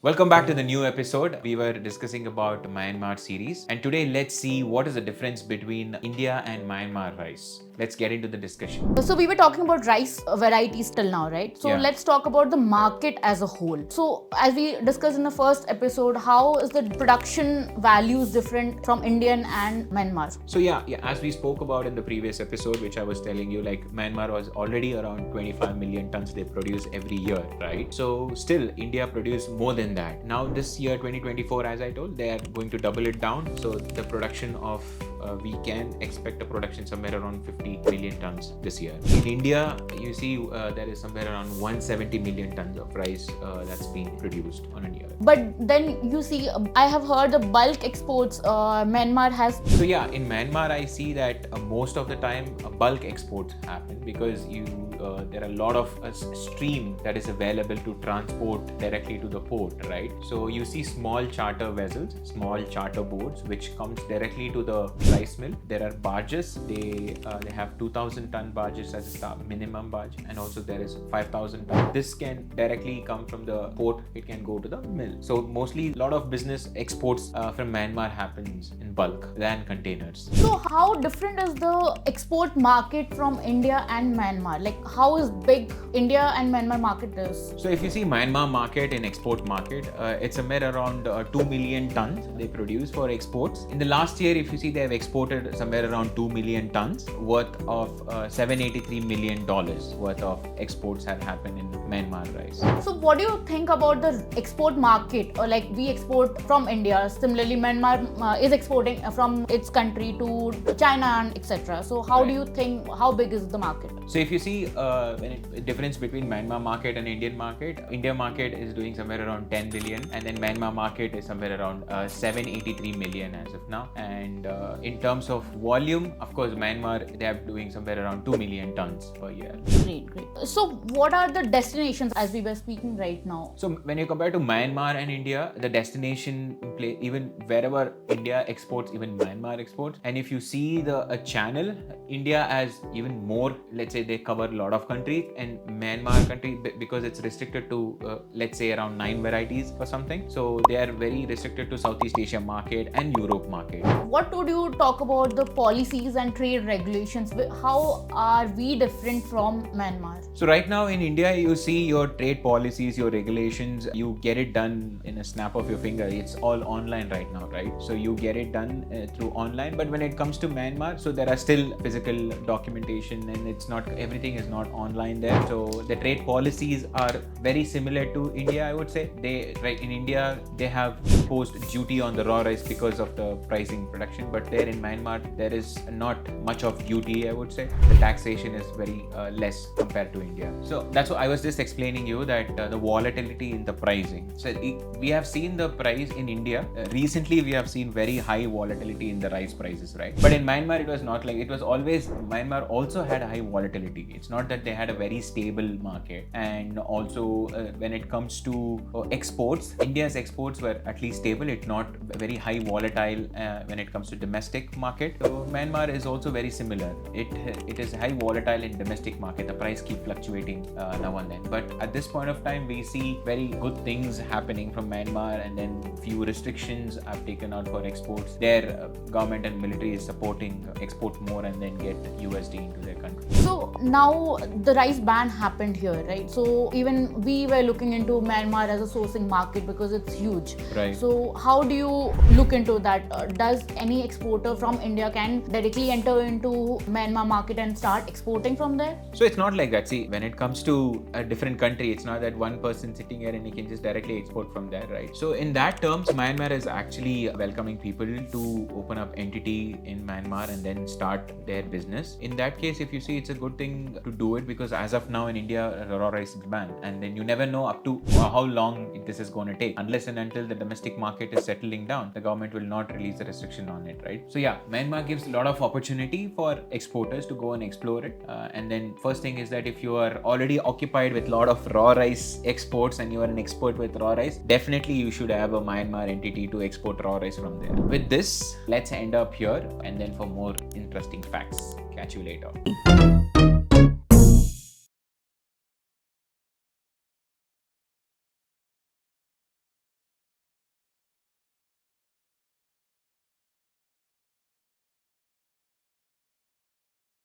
Welcome back to the new episode. We were discussing about Myanmar series, and today let's see what is the difference between India and Myanmar rice. Let's get into the discussion. So we were talking about rice varieties till now, right? So Yeah. let's talk about the market as a whole. So as we discussed in the first episode, how is the production values different from Indian and Myanmar? So as we spoke about in the previous episode, which I was telling you, like Myanmar was already around 25 million tons they produce every year, right? So still India produced more than that. Now this year 2024, as I told, they are going to double it down. So the production of we can expect a production somewhere around 50 million tons this year. In India, you see there is somewhere around 170 million tons of rice that's being produced on a year. But then you see, I have heard the bulk exports Myanmar has. So in Myanmar, I see that most of the time bulk exports happen because there are a lot of stream that is available to transport directly to the port, right? So you see small charter vessels, small charter boats, which comes directly to the rice mill. There are barges. They have 2,000 ton barges as a minimum barge, and also there is 5,000 ton. This can directly come from the port. It can go to the mill. So mostly a lot of business exports from Myanmar happens in bulk than containers. So how different is the export market from India and Myanmar? Like how is big India and Myanmar market is? So if you see Myanmar market and export market, it's somewhere around 2 million tons they produce for exports. In the last year, if you see, they have exported somewhere around 2 million tons worth of $783 million worth of exports have happened in Myanmar rice. So what do you think about the export market? Or like we export from India, similarly Myanmar is exporting from its country to China and etc. So how do you think, how big is the market? So if you see difference between Myanmar market and Indian market, India market is doing somewhere around 10 billion, and then Myanmar market is somewhere around 783 million as of now. And in terms of volume, of course, Myanmar, they are doing somewhere around 2 million tons per year. Great. So what are the destinations as we were speaking right now? So when you compare to Myanmar and India, the destination play, even wherever India exports, even Myanmar exports. And if you see a channel, India has even more, let's say they cover a lot of countries, and Myanmar country, because it's restricted to let's say around 9 varieties or something. So they are very restricted to Southeast Asia market and Europe market. What would you talk about the policies and trade regulations? How are we different from Myanmar? So right now in India, you see your trade policies, your regulations, you get it done in a snap of your finger. It's all online right now, right? So you get it done through online. But when it comes to Myanmar, so there are still physical documentation, and it's not, everything is not online there. So the trade policies are very similar to India, I would say. In India, they have imposed duty on the raw rice because of the pricing production, but there in Myanmar, there is not much of duty, I would say. The taxation is very less compared to India. So that's what I was just explaining you, that the volatility in the pricing. So we have seen the price in India. Recently, we have seen very high volatility in the rice prices, right? But in Myanmar, it was not like, it was always, Myanmar also had high volatility. It's not that they had a very stable market. And also when it comes to exports, India's exports were at least stable. It's not very high volatile when it comes to domestic market. So Myanmar is also very similar. It is high volatile in domestic market. The price keep fluctuating now and then. But at this point of time, we see very good things happening from Myanmar, and then few restrictions are taken out for exports. Their government and military is supporting export more and then get USD into their country. So now the rice ban happened here, right? So even we were looking into Myanmar as a sourcing market because it's huge. Right. So how do you look into that? Does any exporter from India can directly enter into Myanmar market and start exporting from there? So it's not like that. See, when it comes to a different country, it's not that one person sitting here and he can just directly export from there, right? So in that terms, Myanmar is actually welcoming people to open up entity in Myanmar and then start their business. In that case, if you see, it's a good thing to do it, because as of now in India, raw rice is banned, and then you never know up to how long this is going to take. Unless and until the domestic market is settling down, the government will not release a restriction on it, right? So Myanmar gives a lot of opportunity for exporters to go and explore it. And then first thing is that if you are already occupied with a lot of raw rice exports and you are an expert with raw rice, definitely you should have a Myanmar entity to export raw rice from there. With this, let's end up here, and then for more interesting facts, catch you later.